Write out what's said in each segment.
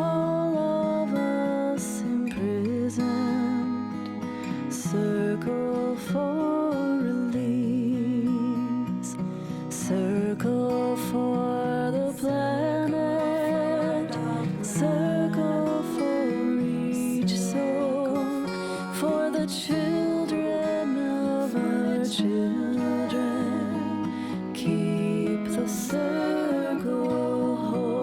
all of us imprisoned, circle for release, circle for the planet, circle for each soul, for the children of our children. Keep the circle whole.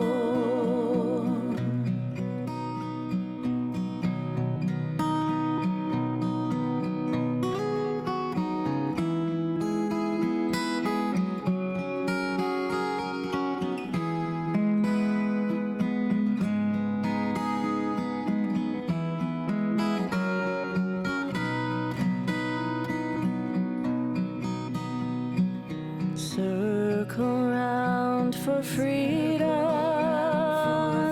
Circle round for freedom,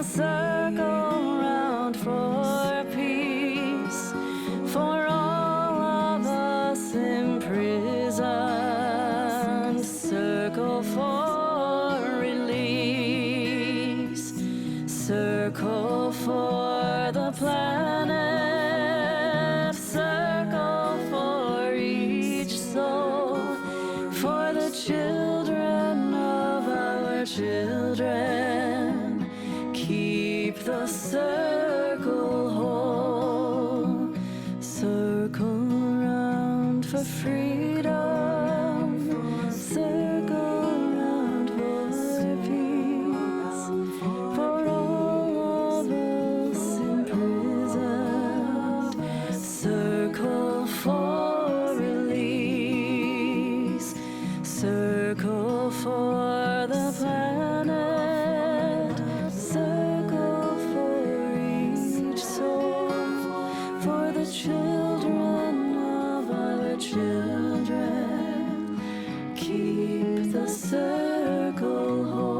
circle round for peace, for all of us imprisoned, circle for release, circle for the planet, circle for each soul, for the children of our children. Keep the circle whole. Circle round for freedom, circle round for peace, for all of us imprisoned, circle for release, circle for the planet, circle for each soul, for the children of our children. Keep the circle whole.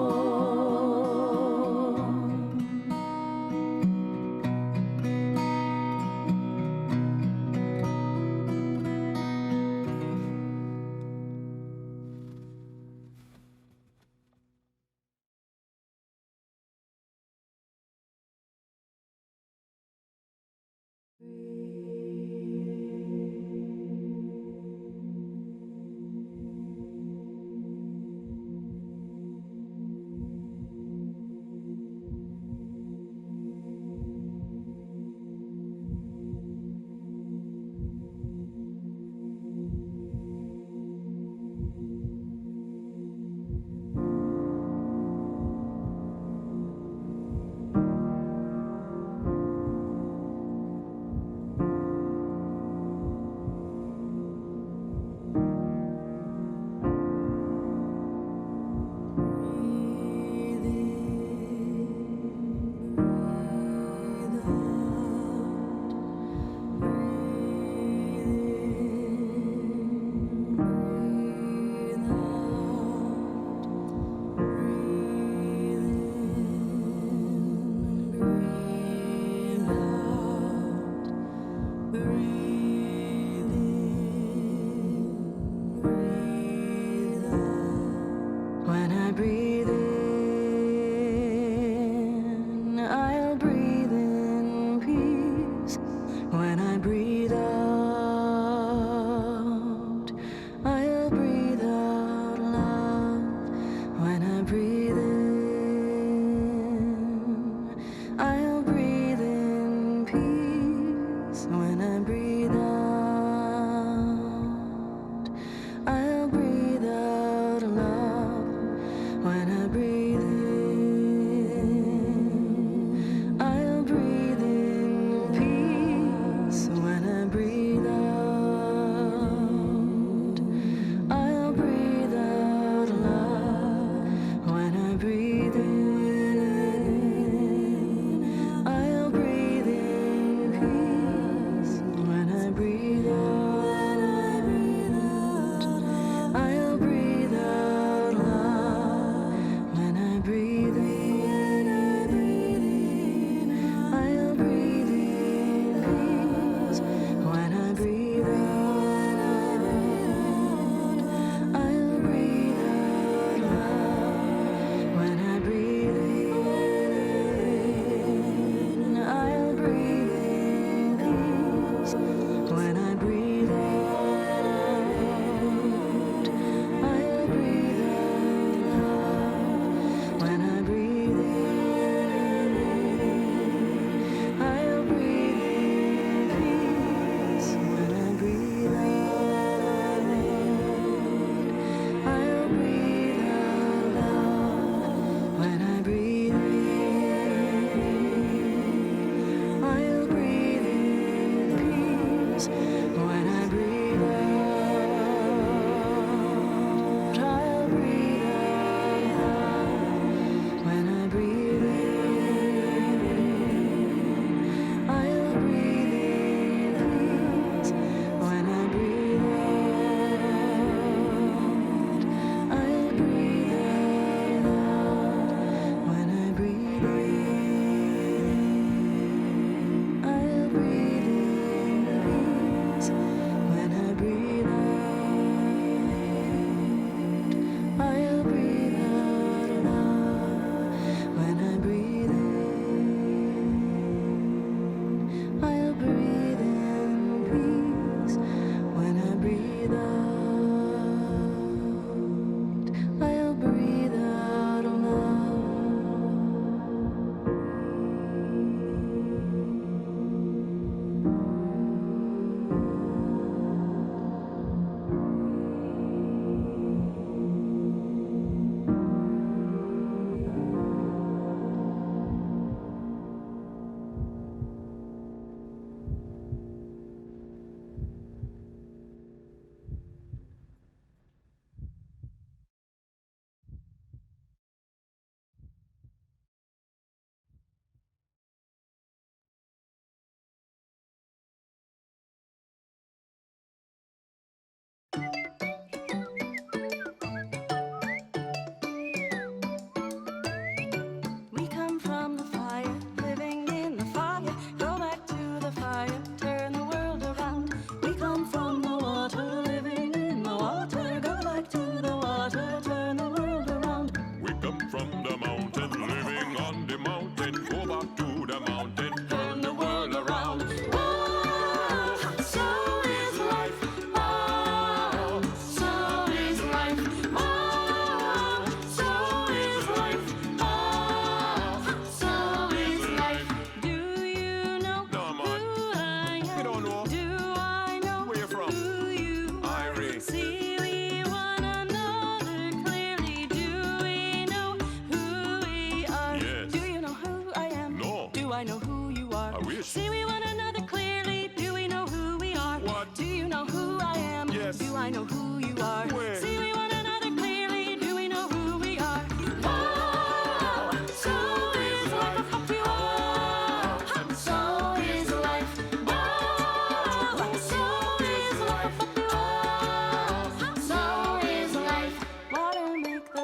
See we one another clearly. Do we know who we are? What? Do you know who I am? Yes. Do I know who you are? Where? See we one another clearly. Do we know who we are? Whoa, so is life. Whoa, so is life. Whoa, so is life. Whoa, so is life. Water make the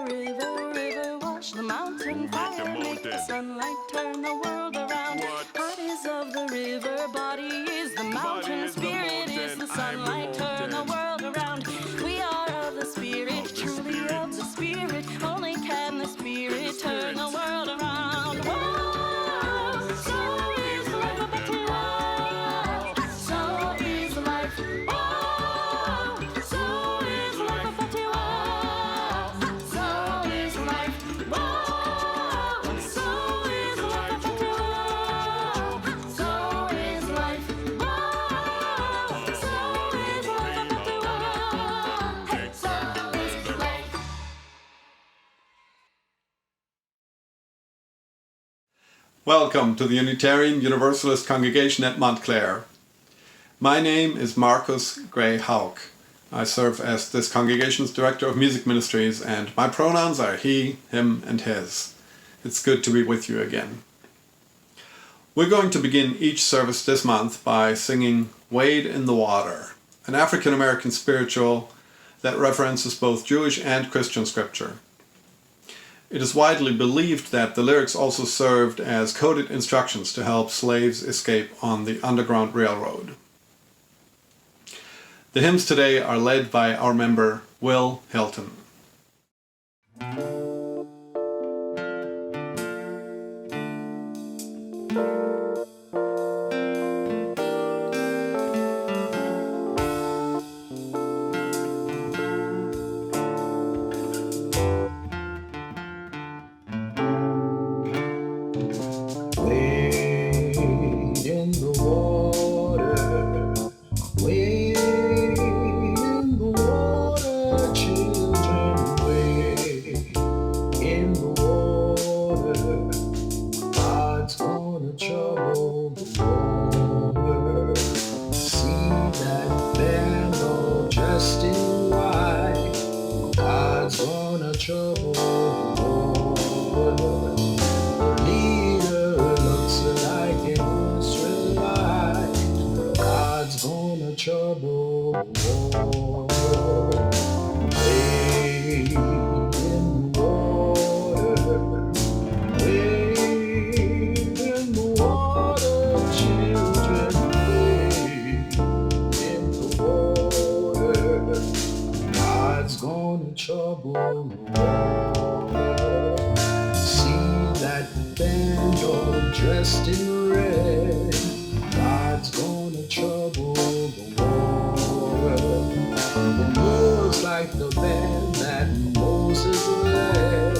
river wash the mountain. Fire make the sunlight turn the world around. Heart is of the river, body is the mountain, spirit is the sunlight, turn the world around. We are of the spirit, truly of the spirit. Only can the spirit turn the world around. Whoa, so is life. Whoa, so is life. Whoa, so is life. Whoa, so is life. Whoa, so is life. Whoa, so is life. Whoa, so is life. Whoa, hey, so is life. Welcome to the Unitarian Universalist Congregation at Montclair. My name is Marcus Gray Hauk. I serve as this congregation's Director of Music Ministries, and my pronouns are he, him, and his. It's good to be with you again. We're going to begin each service this month by singing Wade in the Water, an African American spiritual that references both Jewish and Christian scripture. It is widely believed that the lyrics also served as coded instructions to help slaves escape on the Underground Railroad. The hymns today are led by our member, Will Hilton. Wade in the water, wade in the water, children, wade in the water. God's gonna trouble the water. See that band all dressed in white. God's gonna trouble the water. Leader looks like an Israelite. God's gonna trouble the water. Wade in the water. Wade in the water, children. Wade in the water. God's gonna trouble the water. See that band all dressed in red. God's gonna trouble the water. It looks like the band that Moses led.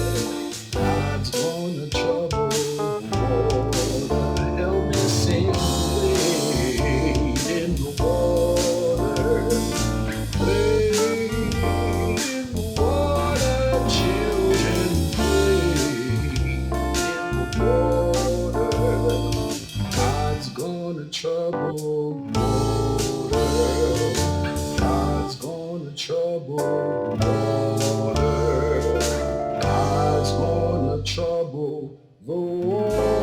God's gonna trouble the water. Help me sing, wade in the water. Wade in the water, children, wade in the water. God's gonna trouble the water. God's gonna trouble the water. God's gonna trouble the water.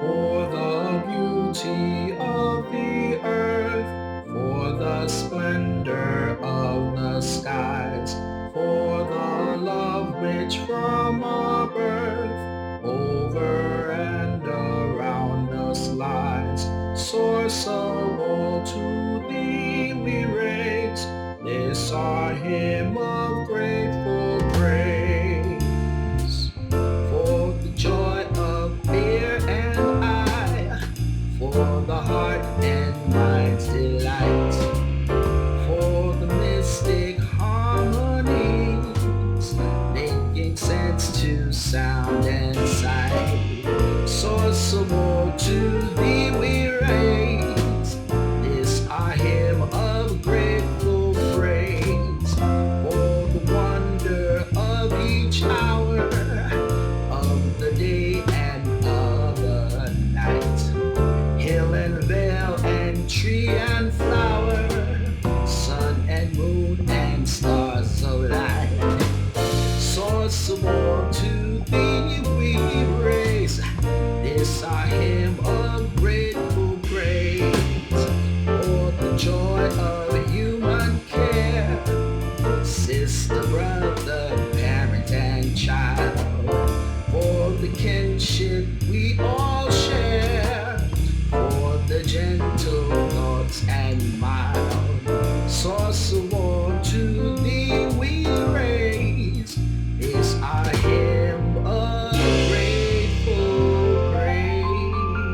For the beauty of the earth, for the splendor of the skies, for the love which from our birth over and around us lies. Source of all, to thee we raise this our hymn of grateful praise. For the joy of ear and eye, for the heart and mind's delight, for the mystic harmonies, making sense to and sound and sight. Source of all to thee we raise. This our hymn of grateful praise for the wonder of each hour of the day and of the night. Hill and vale and tree and flower, sun and moon and stars of light. Source of all to thee we raise. This our hymn of grateful praise for the joy of human care. Sister, brother, parent and child, for the kinship we all share, for the gentle thoughts and mild. Source of all to thee we raise. Is our hymn of grateful praise.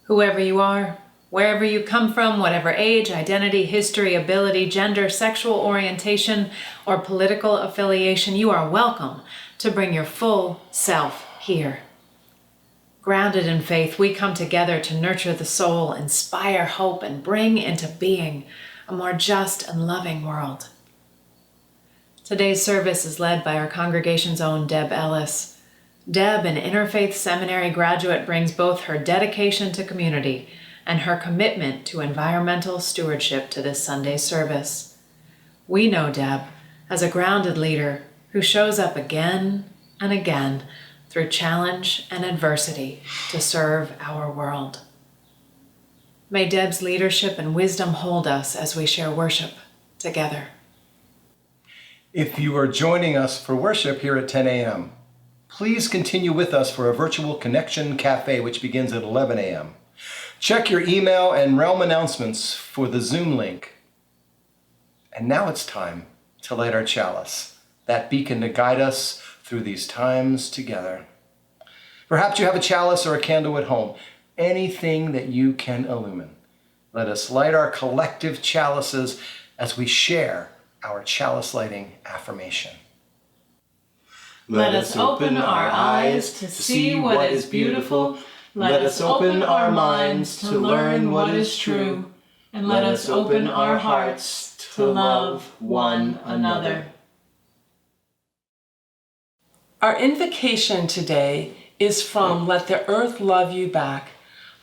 Whoever you are, wherever you come from, whatever age, identity, history, ability, gender, sexual orientation, or political affiliation, you are welcome to bring your full self here. Grounded in faith, we come together to nurture the soul, inspire hope, and bring into being a more just and loving world. Today's service is led by our congregation's own Deb Ellis. Deb, an Interfaith Seminary graduate, brings both her dedication to community and her commitment to environmental stewardship to this Sunday service. We know Deb as a grounded leader who shows up again and again through challenge and adversity to serve our world. May Deb's leadership and wisdom hold us as we share worship together. If you are joining us for worship here at 10 a.m., please continue with us for a virtual Connection Cafe, which begins at 11 a.m. Check your email and Realm announcements for the Zoom link. And now it's time to light our chalice, that beacon to guide us through these times together. Perhaps you have a chalice or a candle at home, anything that you can illumine. Let us light our collective chalices as we share our chalice lighting affirmation. Let us open our eyes to see what is beautiful. Let us open our minds to learn what is true. And let us open our hearts to love one another. Our invocation today is from Let the Earth Love You Back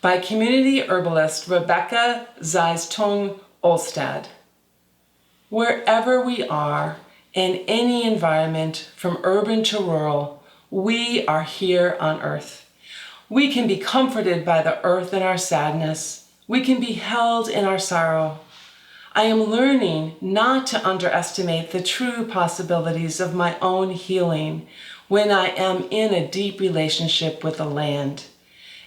by community herbalist Rebecca Zeistung Olstad. Wherever we are, in any environment, from urban to rural, we are here on earth. We can be comforted by the earth in our sadness. We can be held in our sorrow. I am learning not to underestimate the true possibilities of my own healing when I am in a deep relationship with the land.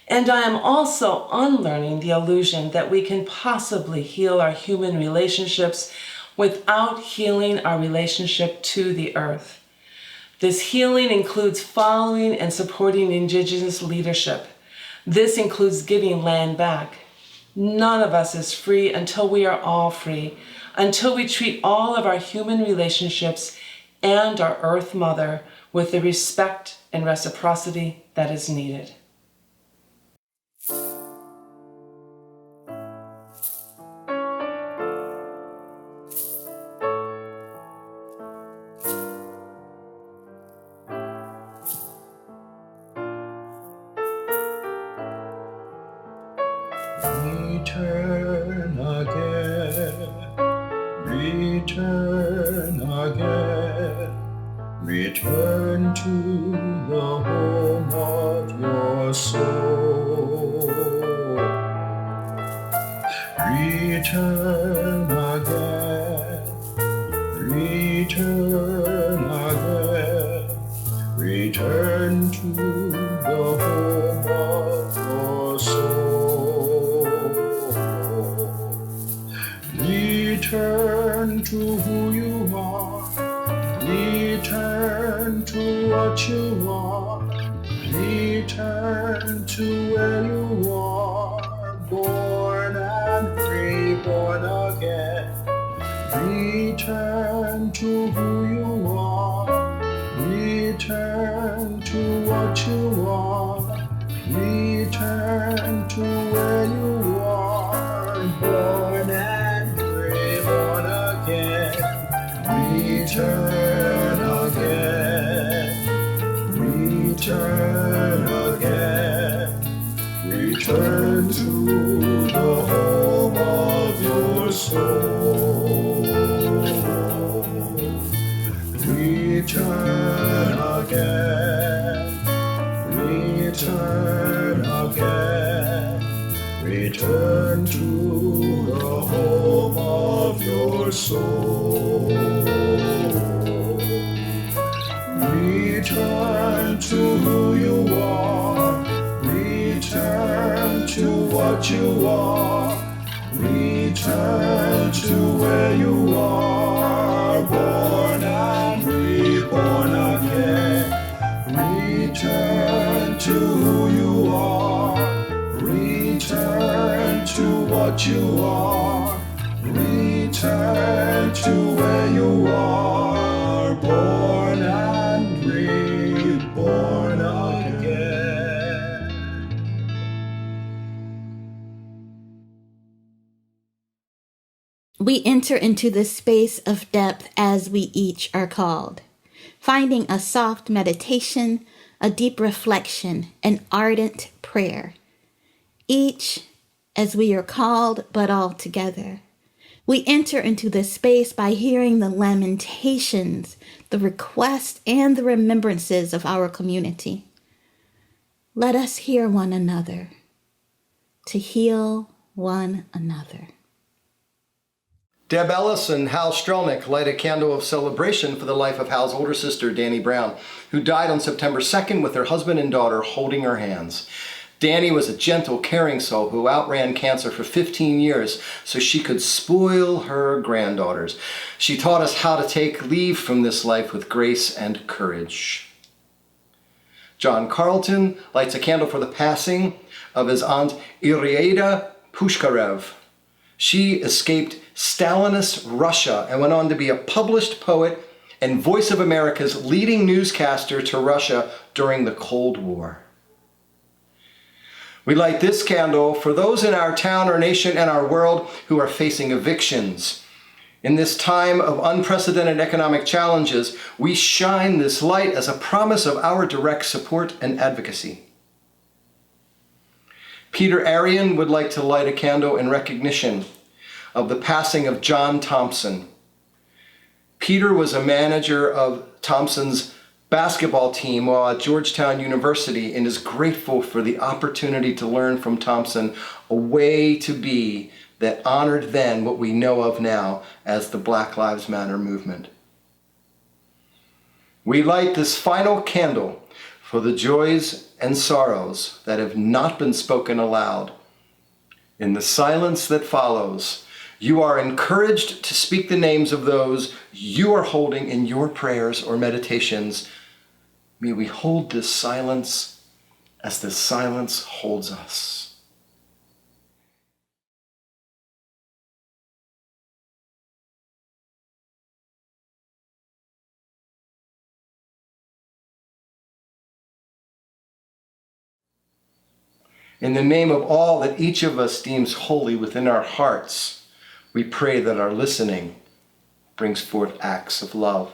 And I am also unlearning the illusion that we can possibly heal our human relationships without healing our relationship to the earth. This healing includes following and supporting Indigenous leadership. This includes giving land back. None of us is free until we are all free, until we treat all of our human relationships and our Earth Mother with the respect and reciprocity that is needed. Return again, return again, return to the home of your soul. Return again, return again, return to the home of your soul. Return to who you are, return to what you are, return to where you are, born and reborn again, Return to who you are. Return to what you are. Return to where you are. Born and reborn again. Return again. Return again. Return to the home of your soul. Return again. Return again. Return to the home of your soul. Return to who you are. Return to what you are. Return to where you are. Born and reborn again. Return to who you are. Return to what you are. Return to where you are. Born and reborn again. We enter into the space of depth as we each are called, finding a soft meditation, a deep reflection, an ardent prayer. Each as we are called, but all together. We enter into this space by hearing the lamentations, the requests, and the remembrances of our community. Let us hear one another, to heal one another. Deb Ellis and Hal Strelnick light a candle of celebration for the life of Hal's older sister, Danny Brown, who died on September 2nd with her husband and daughter holding her hands. Danny was a gentle, caring soul who outran cancer for 15 years so she could spoil her granddaughters. She taught us how to take leave from this life with grace and courage. John Carlton lights a candle for the passing of his aunt Iriada Pushkarev. She escaped Stalinist Russia and went on to be a published poet and Voice of America's leading newscaster to Russia during the Cold War. We light this candle for those in our town, our nation, and our world who are facing evictions. In this time of unprecedented economic challenges, we shine this light as a promise of our direct support and advocacy. Peter Arian would like to light a candle in recognition of the passing of John Thompson. Peter was a manager of Thompson's basketball team while at Georgetown University and is grateful for the opportunity to learn from Thompson a way to be that honored then what we know of now as the Black Lives Matter movement. We light this final candle for the joys and sorrows that have not been spoken aloud. In the silence that follows, you are encouraged to speak the names of those you are holding in your prayers or meditations. May we hold this silence as the silence holds us. In the name of all that each of us deems holy within our hearts, we pray that our listening brings forth acts of love.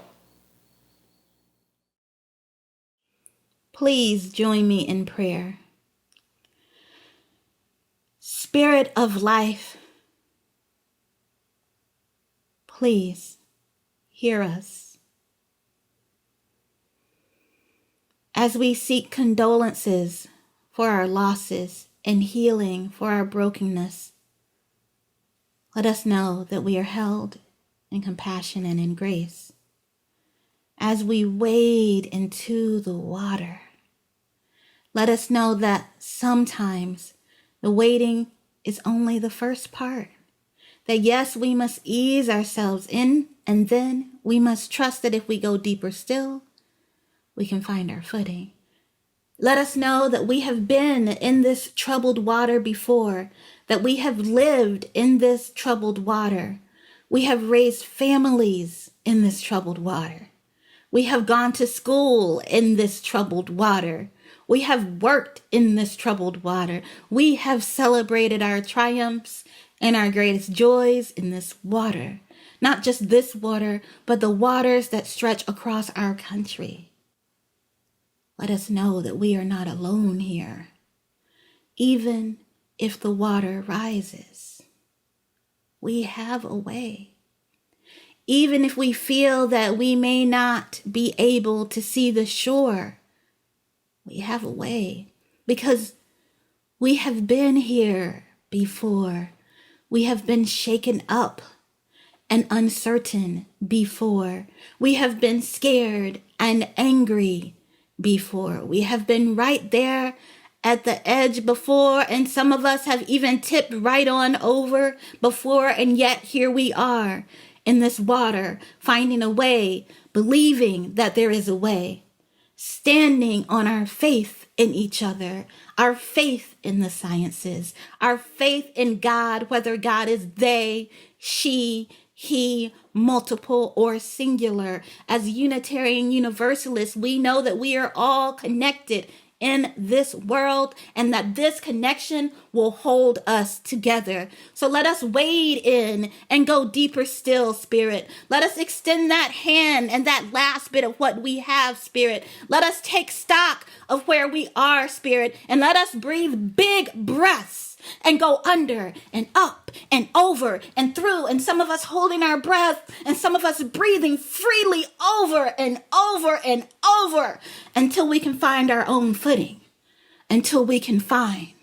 Please join me in prayer. Spirit of life, please hear us. As we seek condolences for our losses and healing for our brokenness, let us know that we are held in compassion and in grace. As we wade into the water, let us know that sometimes the wading is only the first part. That yes, we must ease ourselves in, and then we must trust that if we go deeper still, we can find our footing. Let us know that we have been in this troubled water before, that we have lived in this troubled water. We have raised families in this troubled water. We have gone to school in this troubled water. We have worked in this troubled water. We have celebrated our triumphs and our greatest joys in this water. Not just this water, but the waters that stretch across our country. Let us know that we are not alone here, even if the water rises. We have a way. Even if we feel that we may not be able to see the shore, we have a way, because we have been here before. We have been shaken up and uncertain before. We have been scared and angry before. We have been right there at the edge before, and some of us have even tipped right on over before, and yet here we are in this water, finding a way, believing that there is a way, standing on our faith in each other, our faith in the sciences, our faith in God, whether God is they, she, he, multiple, or singular. As Unitarian Universalists, we know that we are all connected in this world, and that this connection will hold us together. So let us wade in and go deeper still, Spirit. Let us extend that hand and that last bit of what we have, Spirit. Let us take stock of where we are, Spirit, and let us breathe big breaths and go under and up and over and through, and some of us holding our breath and some of us breathing freely over and over and over until we can find our own footing, until we can find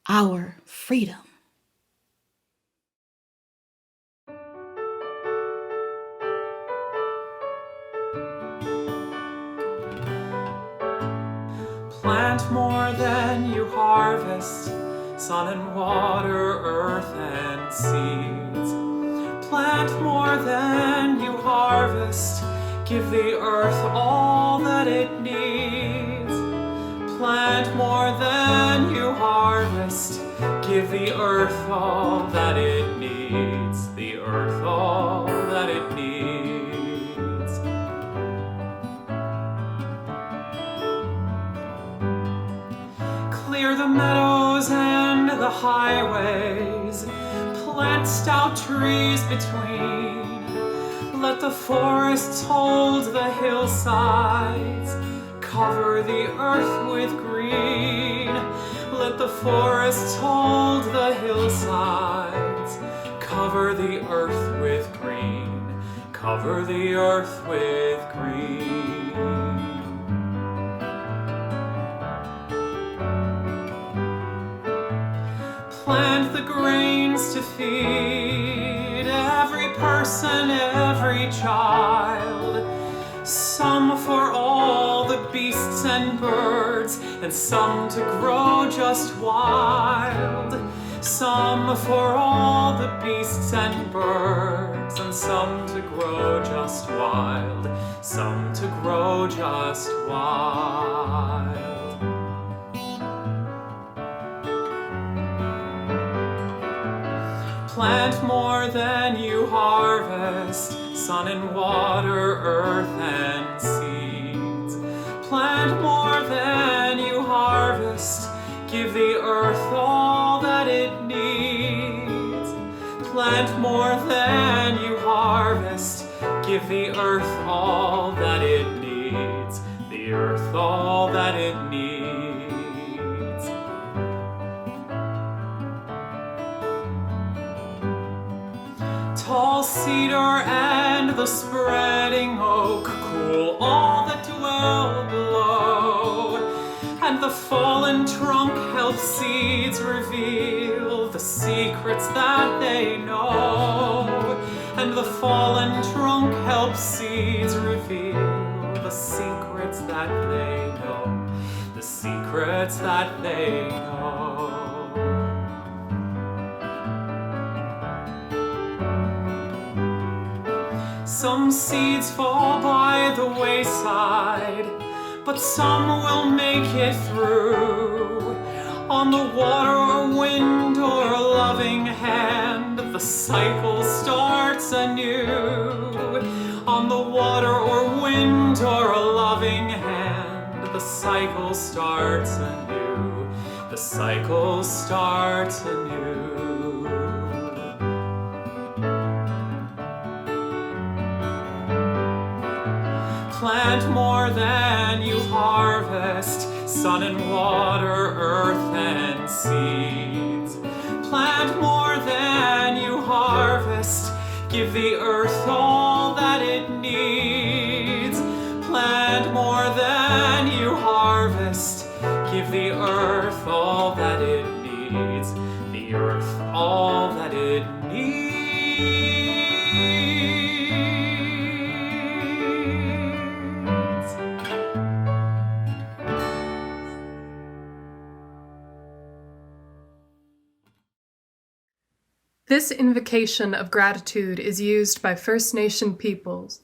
our freedom. Plant more than you harvest, sun and water, earth and seeds. Plant more than you harvest, give the earth all that it needs. Plant more than you harvest, give the earth all that it needs. The earth all that it needs. Clear the meadows and the highways, plant stout trees between. Let the forests hold the hillsides, cover the earth with green. Let the forests hold the hillsides, cover the earth with green. Cover the earth with green. Plant the grains to feed every person, every child. Some for all the beasts and birds, and some to grow just wild. Some for all the beasts and birds, and some to grow just wild. Some to grow just wild. Plant more than you harvest, sun and water, earth and seeds. Plant more than you harvest, give the earth all that it needs. Plant more than you harvest, give the earth all that it needs. The earth all that it needs. Tall cedar and the spreading oak cool all that dwell below, and the fallen trunk helps seeds reveal the secrets that they know. And the fallen trunk helps seeds reveal the secrets that they know. The secrets that they know. Some seeds fall by the wayside, but some will make it through. On the water or wind or a loving hand, the the cycle starts anew. On the water or wind or a loving hand, the cycle starts anew. The cycle starts anew. Plant more than you harvest, sun and water, earth and seeds. Plant more than you harvest, give the earth all that it needs. Plant more than you harvest, give the earth all that it needs. The earth all that it needs. This invocation of gratitude is used by First Nation peoples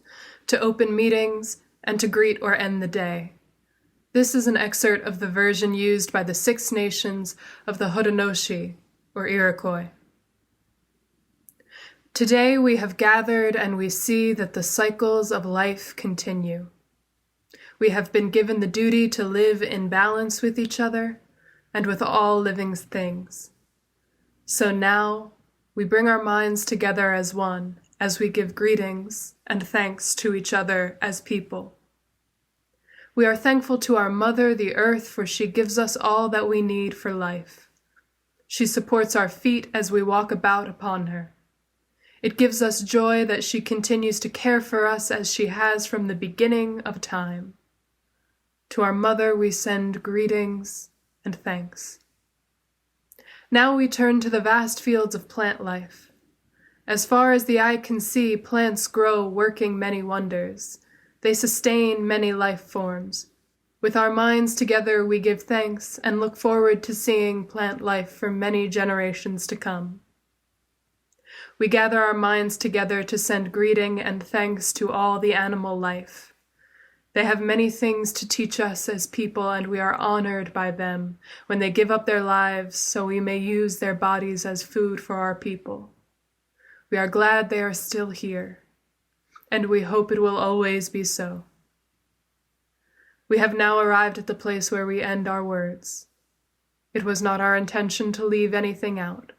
to open meetings and to greet or end the day. This is an excerpt of the version used by the Six Nations of the Haudenosaunee, or Iroquois. Today we have gathered and we see that the cycles of life continue. We have been given the duty to live in balance with each other and with all living things. So now, we bring our minds together as one, as we give greetings and thanks to each other as people. We are thankful to our Mother, the Earth, for she gives us all that we need for life. She supports our feet as we walk about upon her. It gives us joy that she continues to care for us as she has from the beginning of time. To our Mother we send greetings and thanks. Now we turn to the vast fields of plant life. As far as the eye can see, plants grow, working many wonders. They sustain many life forms. With our minds together, we give thanks and look forward to seeing plant life for many generations to come. We gather our minds together to send greeting and thanks to all the animal life. They have many things to teach us as people, and we are honored by them when they give up their lives so we may use their bodies as food for our people. We are glad they are still here, and we hope it will always be so. We have now arrived at the place where we end our words. It was not our intention to leave anything out.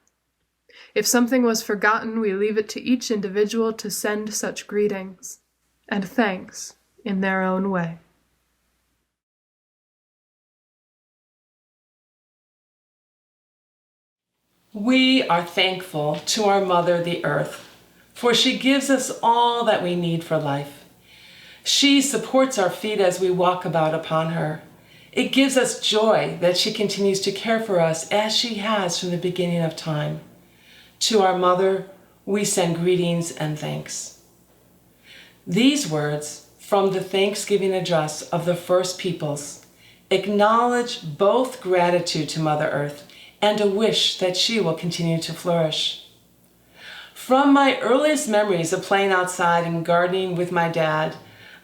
If something was forgotten, we leave it to each individual to send such greetings and thanks in their own way. We are thankful to our Mother, the Earth, for she gives us all that we need for life. She supports our feet as we walk about upon her. It gives us joy that she continues to care for us as she has from the beginning of time. To our Mother, we send greetings and thanks. These words from the Thanksgiving address of the First Peoples acknowledge both gratitude to Mother Earth and a wish that she will continue to flourish. From my earliest memories of playing outside and gardening with my dad,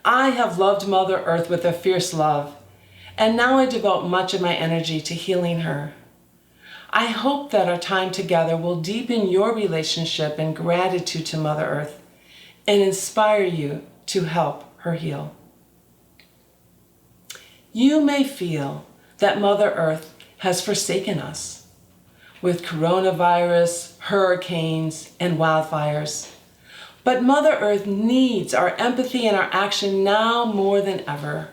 I have loved Mother Earth with a fierce love, and now I devote much of my energy to healing her. I hope that our time together will deepen your relationship and gratitude to Mother Earth and inspire you to help her heal. You may feel that Mother Earth has forsaken us with coronavirus, hurricanes, and wildfires. But Mother Earth needs our empathy and our action now more than ever.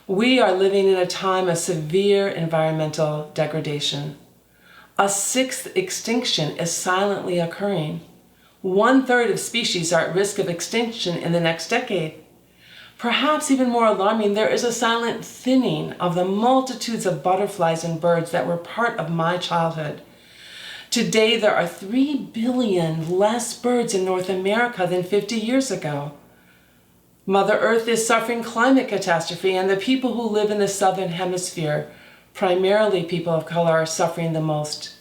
We are living in a time of severe environmental degradation. A sixth extinction is silently occurring. 1/3 of species are at risk of extinction in the next decade. Perhaps even more alarming, there is a silent thinning of the multitudes of butterflies and birds that were part of my childhood. Today, there are 3 billion less birds in North America than 50 years ago. Mother Earth is suffering climate catastrophe, and the people who live in the southern hemisphere, primarily people of color, are suffering the most.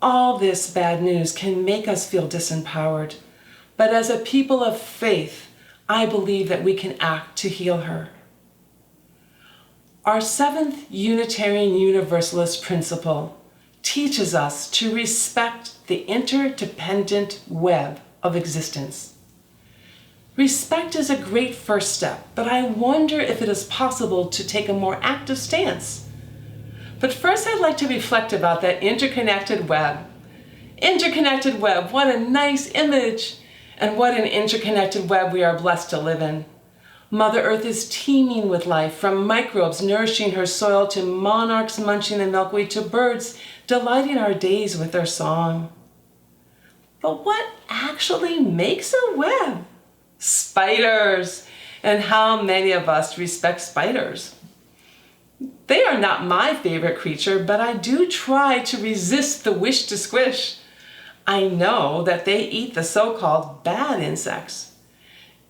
All this bad news can make us feel disempowered, but as a people of faith, I believe that we can act to heal her. Our seventh Unitarian Universalist principle teaches us to respect the interdependent web of existence. Respect is a great first step, but I wonder if it is possible to take a more active stance. But first, I'd like to reflect about that interconnected web. Interconnected web, what a nice image! And what an interconnected web we are blessed to live in. Mother Earth is teeming with life, from microbes nourishing her soil to monarchs munching the milkweed to birds delighting our days with their song. But what actually makes a web? Spiders! And how many of us respect spiders? They are not my favorite creature, but I do try to resist the wish to squish. I know that they eat the so-called bad insects.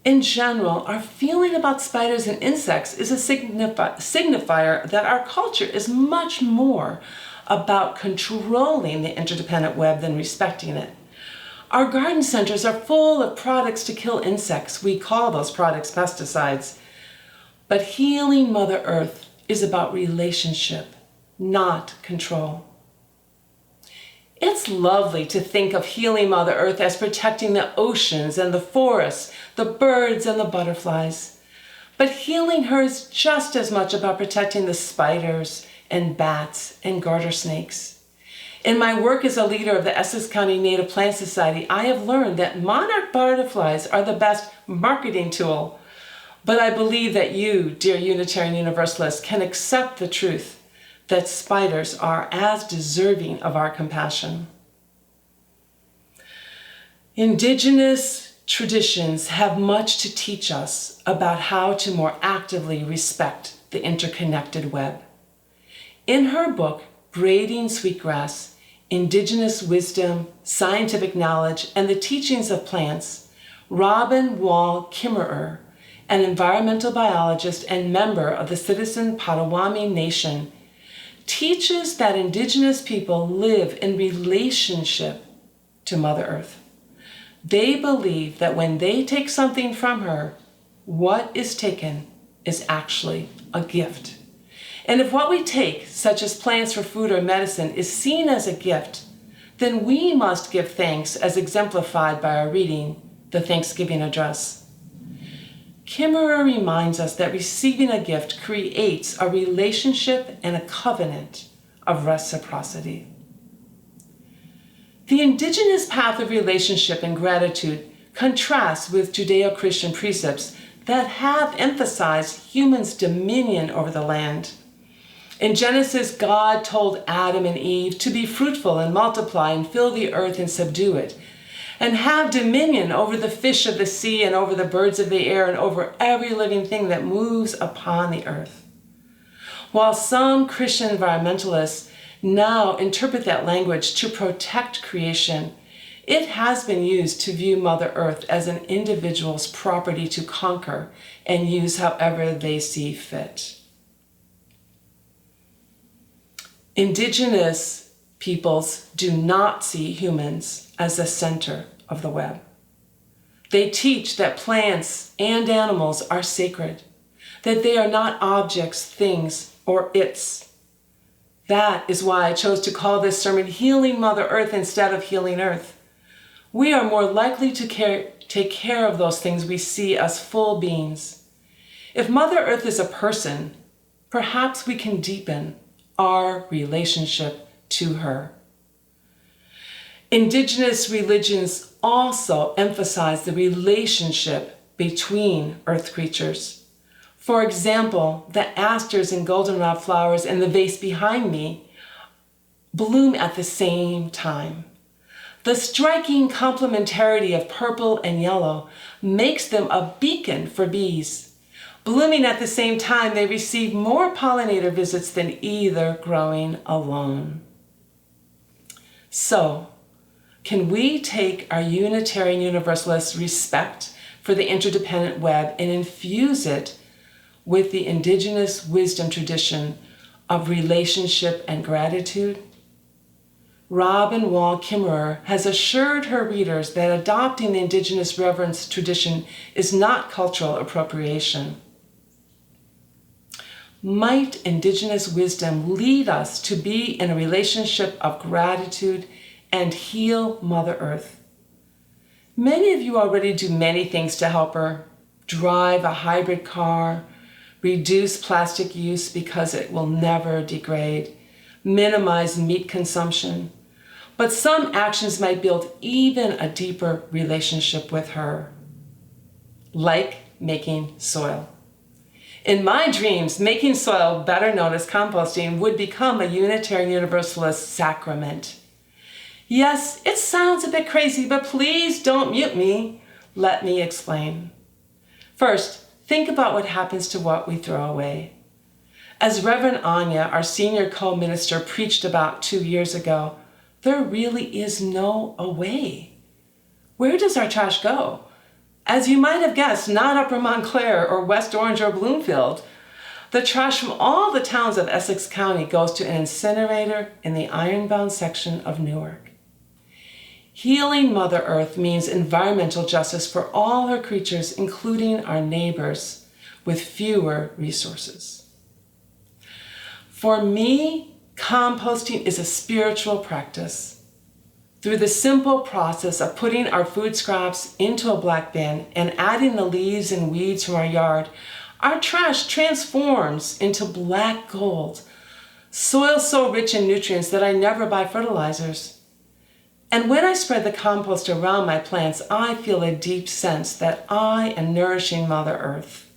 In general, our feeling about spiders and insects is a signifier that our culture is much more about controlling the interdependent web than respecting it. Our garden centers are full of products to kill insects. We call those products pesticides. But healing Mother Earth is about relationship, not control. It's lovely to think of healing Mother Earth as protecting the oceans and the forests, the birds and the butterflies. But healing her is just as much about protecting the spiders and bats and garter snakes. In my work as a leader of the Essex County Native Plant Society, I have learned that monarch butterflies are the best marketing tool. But I believe that you, dear Unitarian Universalists, can accept the truth that spiders are as deserving of our compassion. Indigenous traditions have much to teach us about how to more actively respect the interconnected web. In her book, Braiding Sweetgrass, Indigenous Wisdom, Scientific Knowledge, and the Teachings of Plants, Robin Wall Kimmerer, an environmental biologist and member of the Citizen Potawatomi Nation, teaches that Indigenous people live in relationship to Mother Earth. They believe that when they take something from her, what is taken is actually a gift. And if what we take, such as plants for food or medicine, is seen as a gift, then we must give thanks as exemplified by our reading, the Thanksgiving Address. Kimmerer reminds us that receiving a gift creates a relationship and a covenant of reciprocity. The indigenous path of relationship and gratitude contrasts with Judeo-Christian precepts that have emphasized humans' dominion over the land. In Genesis, God told Adam and Eve to be fruitful and multiply and fill the earth and subdue it, and have dominion over the fish of the sea and over the birds of the air and over every living thing that moves upon the earth. While some Christian environmentalists now interpret that language to protect creation, it has been used to view Mother Earth as an individual's property to conquer and use however they see fit. Indigenous peoples do not see humans as the center of the web. They teach that plants and animals are sacred, that they are not objects, things, or its. That is why I chose to call this sermon Healing Mother Earth instead of Healing Earth. We are more likely to take care of those things we see as full beings. If Mother Earth is a person, perhaps we can deepen our relationship to her. Indigenous religions also emphasize the relationship between earth creatures. For example, the asters and goldenrod flowers in the vase behind me bloom at the same time. The striking complementarity of purple and yellow makes them a beacon for bees. Blooming at the same time, they receive more pollinator visits than either growing alone. So, can we take our Unitarian Universalist respect for the interdependent web and infuse it with the indigenous wisdom tradition of relationship and gratitude? Robin Wall Kimmerer has assured her readers that adopting the indigenous reverence tradition is not cultural appropriation. might Indigenous wisdom lead us to be in a relationship of gratitude and heal Mother Earth. Many of you already do many things to help her. Drive a hybrid car, reduce plastic use because it will never degrade, minimize meat consumption. But some actions might build even a deeper relationship with her, like making soil. In my dreams, making soil, better known as composting, would become a Unitarian Universalist sacrament. Yes, it sounds a bit crazy, but please don't mute me. Let me explain. First, think about what happens to what we throw away. As Reverend Anya, our senior co-minister, preached about 2 years ago, there really is no away. Where does our trash go? As you might have guessed, not Upper Montclair or West Orange or Bloomfield. The trash from all the towns of Essex County goes to an incinerator in the ironbound section of Newark. Healing Mother Earth means environmental justice for all her creatures, including our neighbors, with fewer resources. For me, composting is a spiritual practice. Through the simple process of putting our food scraps into a black bin and adding the leaves and weeds from our yard, our trash transforms into black gold, soil so rich in nutrients that I never buy fertilizers. And when I spread the compost around my plants, I feel a deep sense that I am nourishing Mother Earth.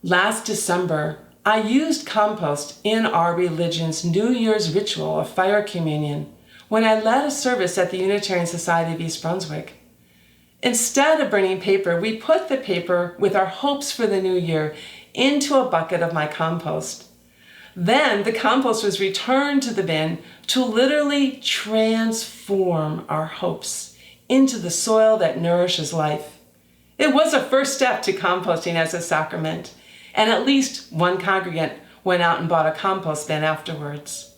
Last December, I used compost in our religion's New Year's ritual of fire communion when I led a service at the Unitarian Society of East Brunswick. Instead of burning paper, we put the paper with our hopes for the new year into a bucket of my compost. Then the compost was returned to the bin to literally transform our hopes into the soil that nourishes life. It was a first step to composting as a sacrament, and at least one congregant went out and bought a compost bin afterwards.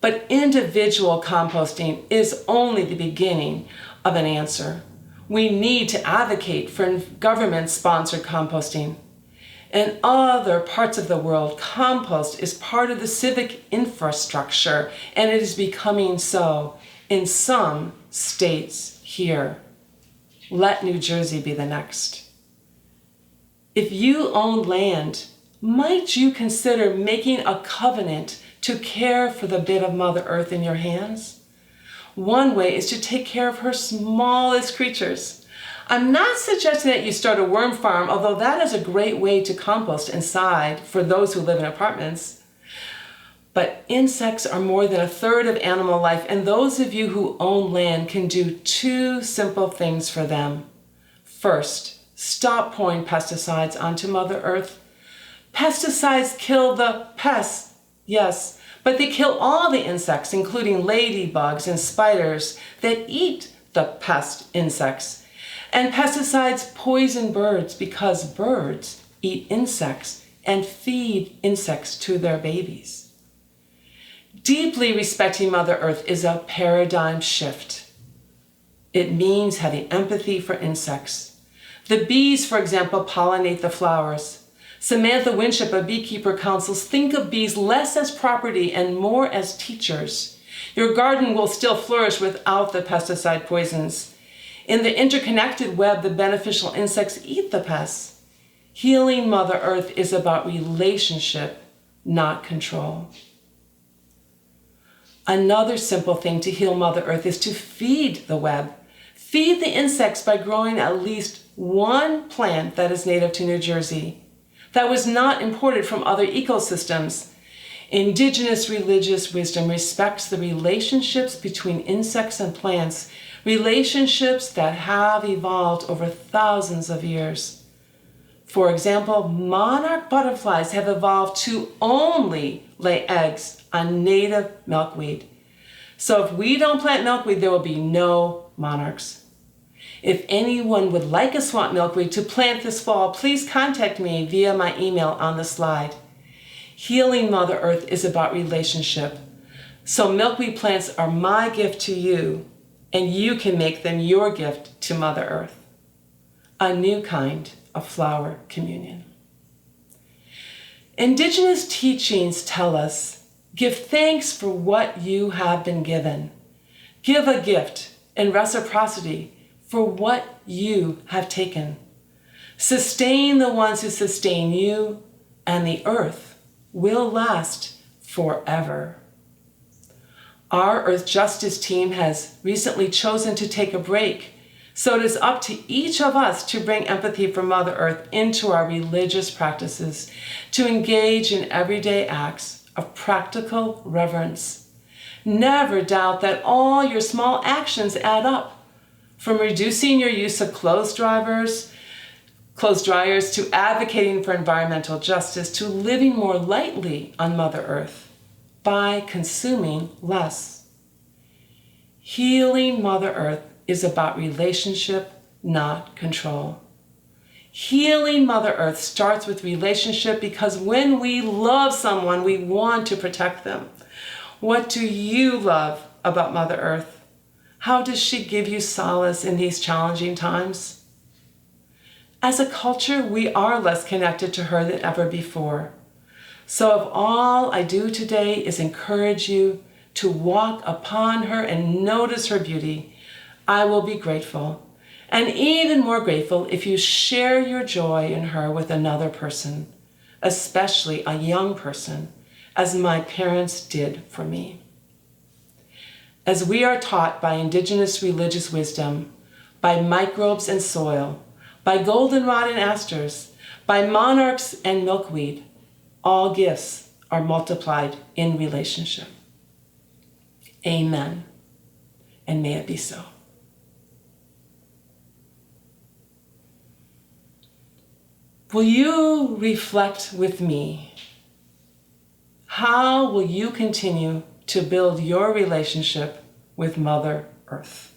But individual composting is only the beginning of an answer. We need to advocate for government-sponsored composting. In other parts of the world, compost is part of the civic infrastructure, and it is becoming so in some states here. Let New Jersey be the next. If you own land, might you consider making a covenant to care for the bit of Mother Earth in your hands? One way is to take care of her smallest creatures. I'm not suggesting that you start a worm farm, although that is a great way to compost inside for those who live in apartments. But insects are more than a third of animal life, and those of you who own land can do 2 simple things for them. First, stop pouring pesticides onto Mother Earth. Pesticides kill the pests, yes, but they kill all the insects, including ladybugs and spiders that eat the pest insects. And pesticides poison birds because birds eat insects and feed insects to their babies. Deeply respecting Mother Earth is a paradigm shift. It means having empathy for insects. The bees, for example, pollinate the flowers. Samantha Winship of Beekeeper Councils think of bees less as property and more as teachers. Your garden will still flourish without the pesticide poisons. In the interconnected web, the beneficial insects eat the pests. Healing Mother Earth is about relationship, not control. Another simple thing to heal Mother Earth is to feed the web. Feed the insects by growing at least one plant that is native to New Jersey, that was not imported from other ecosystems. Indigenous religious wisdom respects the relationships between insects and plants, relationships that have evolved over thousands of years. For example, monarch butterflies have evolved to only lay eggs on native milkweed. So if we don't plant milkweed, there will be no monarchs. If anyone would like a swamp milkweed to plant this fall, please contact me via my email on the slide. Healing Mother Earth is about relationship. So milkweed plants are my gift to you, and you can make them your gift to Mother Earth. A new kind a flower communion. Indigenous teachings tell us, give thanks for what you have been given. Give a gift in reciprocity for what you have taken. Sustain the ones who sustain you, and the earth will last forever. Our Earth Justice team has recently chosen to take a break, so it is up to each of us to bring empathy for Mother Earth into our religious practices, to engage in everyday acts of practical reverence. Never doubt that all your small actions add up, from reducing your use of clothes dryers to advocating for environmental justice to living more lightly on Mother Earth by consuming less. Healing Mother Earth is about relationship, not control. Healing Mother Earth starts with relationship because when we love someone, we want to protect them. What do you love about Mother Earth? How does she give you solace in these challenging times? As a culture, we are less connected to her than ever before. So if all I do today is encourage you to walk upon her and notice her beauty, I will be grateful. And even more grateful if you share your joy in her with another person, especially a young person, as my parents did for me. As we are taught by indigenous religious wisdom, by microbes and soil, by goldenrod and asters, by monarchs and milkweed, all gifts are multiplied in relationship. Amen. And may it be so. Will you reflect with me? How will you continue to build your relationship with Mother Earth?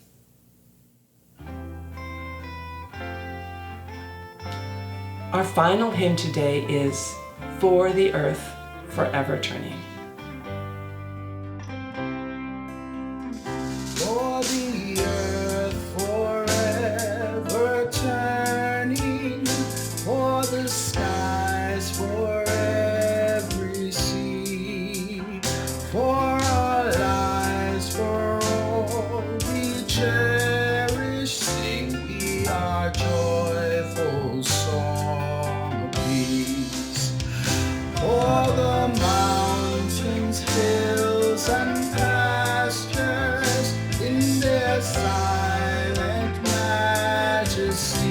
Our final hymn today is For the Earth Forever Turning. For the earth forever turning, for the skies for every sea, for our lives, for all we cherish, sing we our joyful song of peace. For the mountains, hills, and pastures in their silent majesty,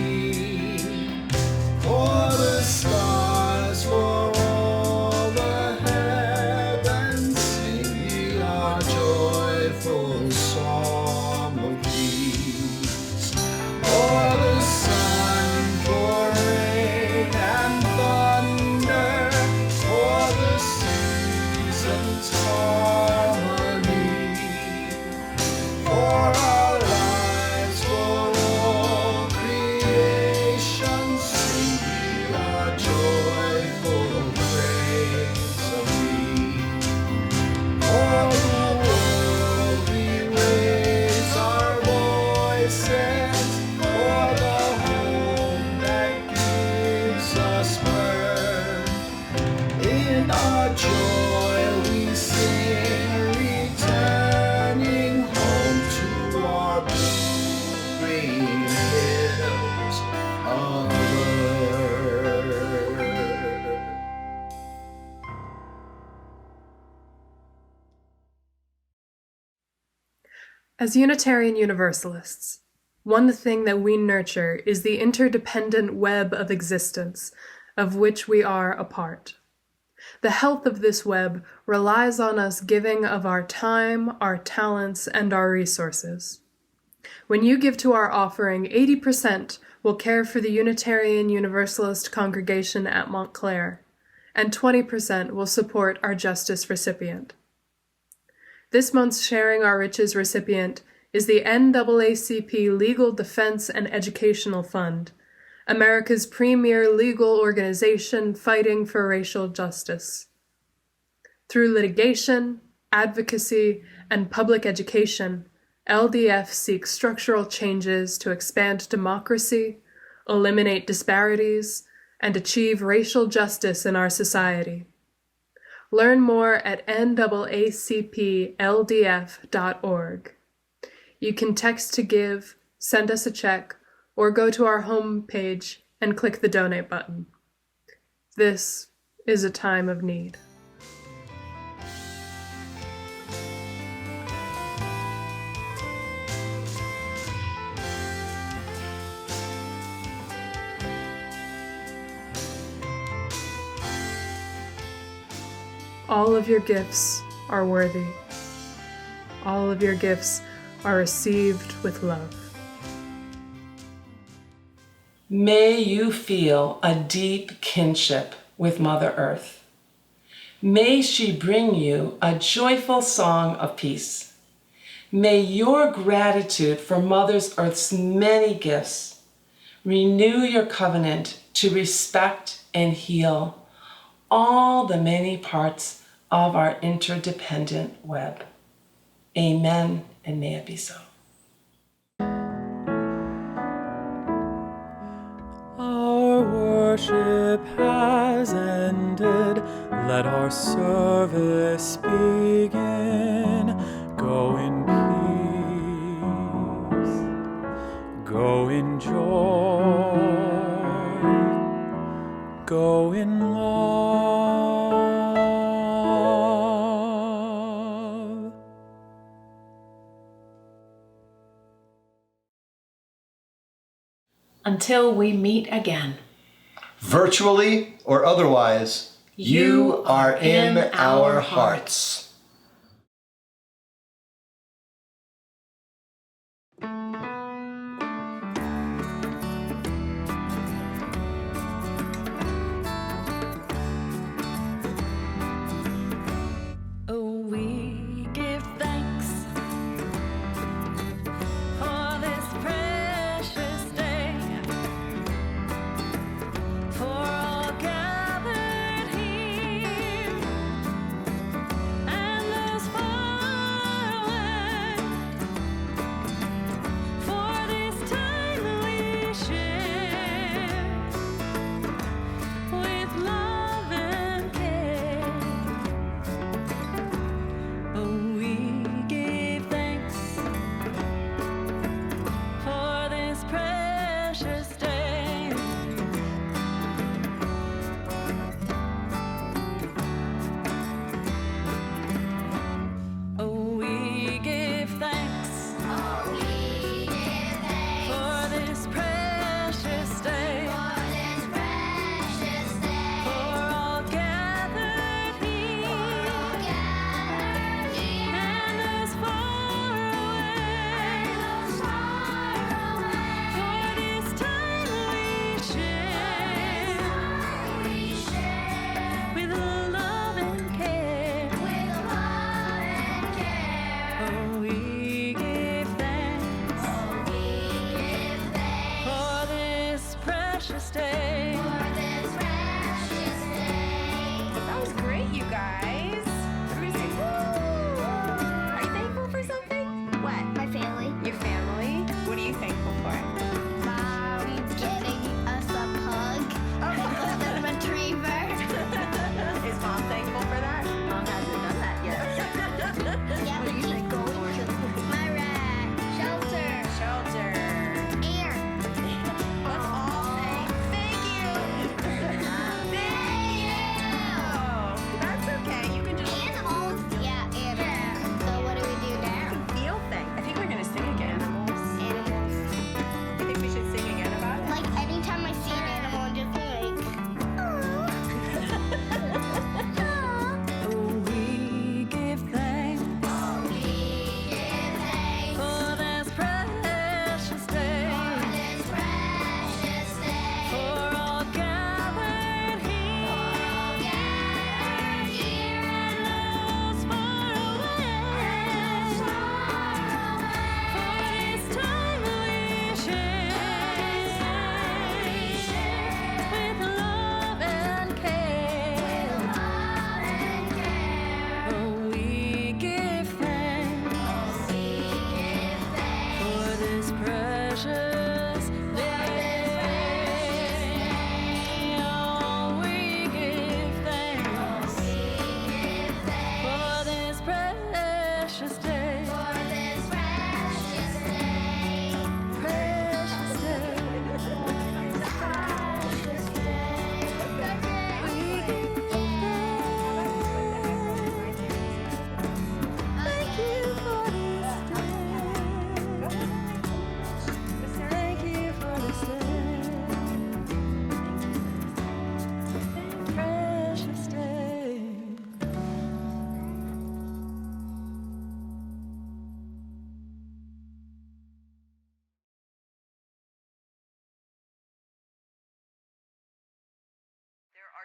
for the stars, for all the heavens, sing we our joyful song of peace. For the sun, for rain and thunder, for the seasons harmony, for our lives, for all creation, sing we our joyful praise of thee. For the world we raise our voices, for the home that gives us birth. In our joy we sing, returning home to our blue green hills of earth. As Unitarian Universalists, one thing that we nurture is the interdependent web of existence of which we are a part. The health of this web relies on us giving of our time, our talents, and our resources. When you give to our offering, 80% will care for the Unitarian Universalist congregation at Montclair, and 20% will support our Justice recipient. This month's Sharing Our Riches recipient is the NAACP Legal Defense and Educational Fund, America's premier legal organization fighting for racial justice. Through litigation, advocacy, and public education, LDF seeks structural changes to expand democracy, eliminate disparities, and achieve racial justice in our society. Learn more at naacpldf.org. You can text to give, send us a check, or go to our homepage and click the donate button. This is a time of need. All of your gifts are worthy. All of your gifts are received with love. May you feel a deep kinship with Mother Earth. May she bring you a joyful song of peace. May your gratitude for Mother Earth's many gifts renew your covenant to respect and heal all the many parts of our interdependent web. Amen, and may it be so. Our worship has ended. Let our service begin. Go in peace. Go in joy. Go in love. Until we meet again. Virtually or otherwise, you are in our hearts. Oh, we give thanks for this precious day, for all gathered here,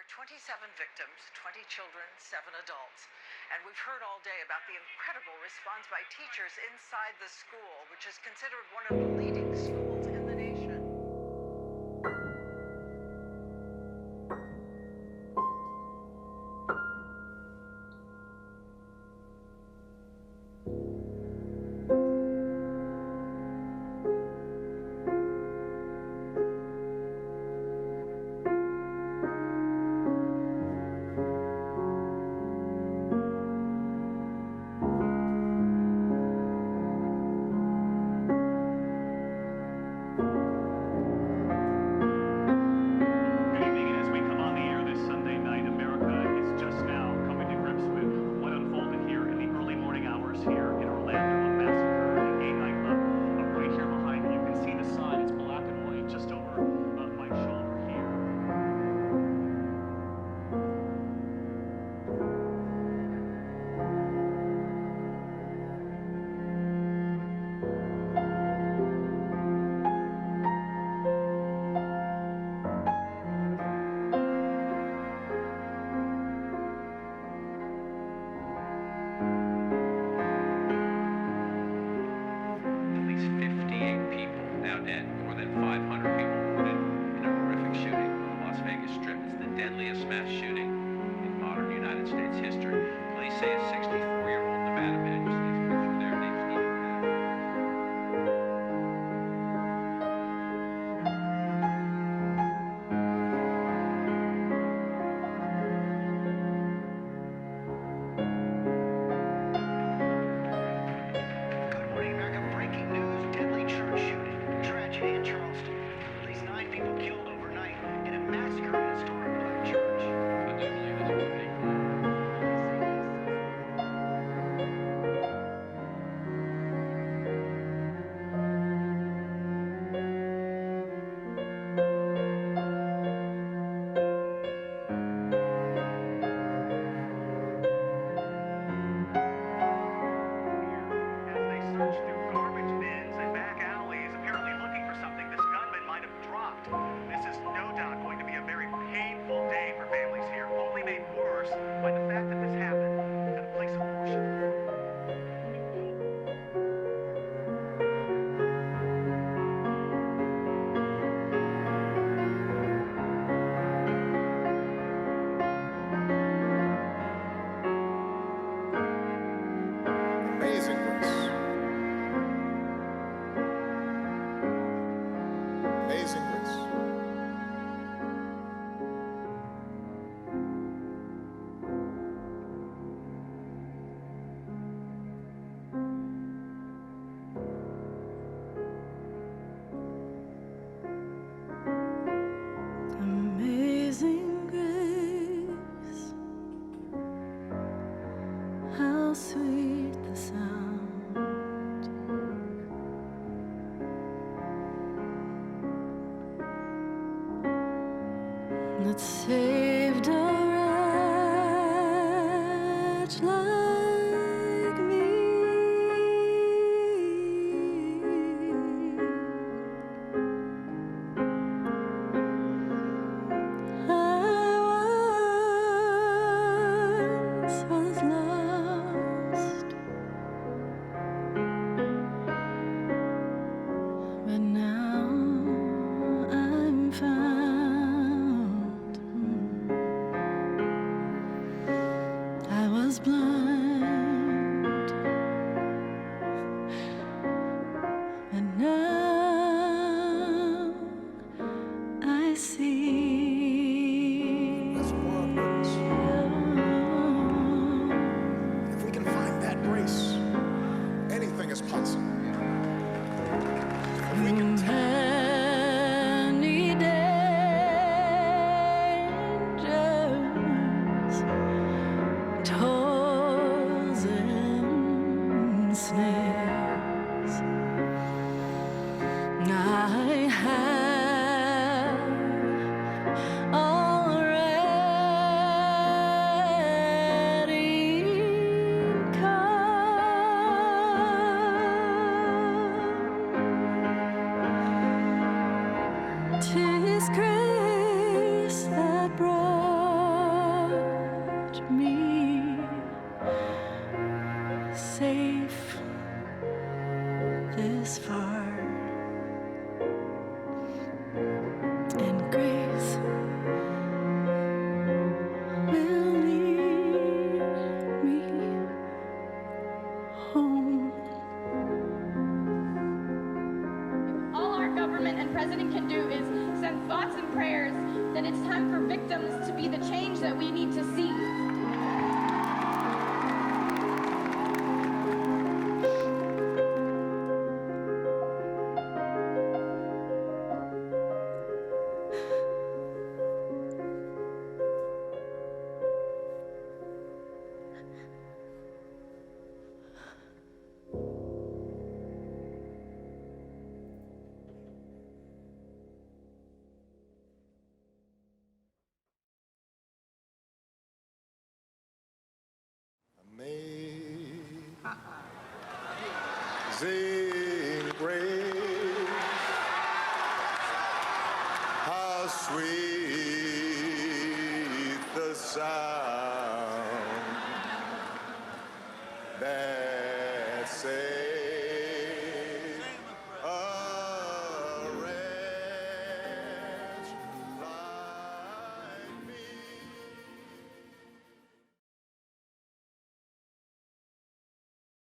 are 27 victims, 20 children, 7 adults. And we've heard all day about the incredible response by teachers inside the school, which is considered one of the leading schools in the nation. Amazing grace, how sweet the sound that saved a wretch like me. Was lost, but now I'm found. I was blind, but now I see. Anything is possible. Many dangers, toils and snares I have already come. government and president can do is send thoughts and prayers, then it's time for victims to be the change that we need to see. Amazing grace, how sweet the sound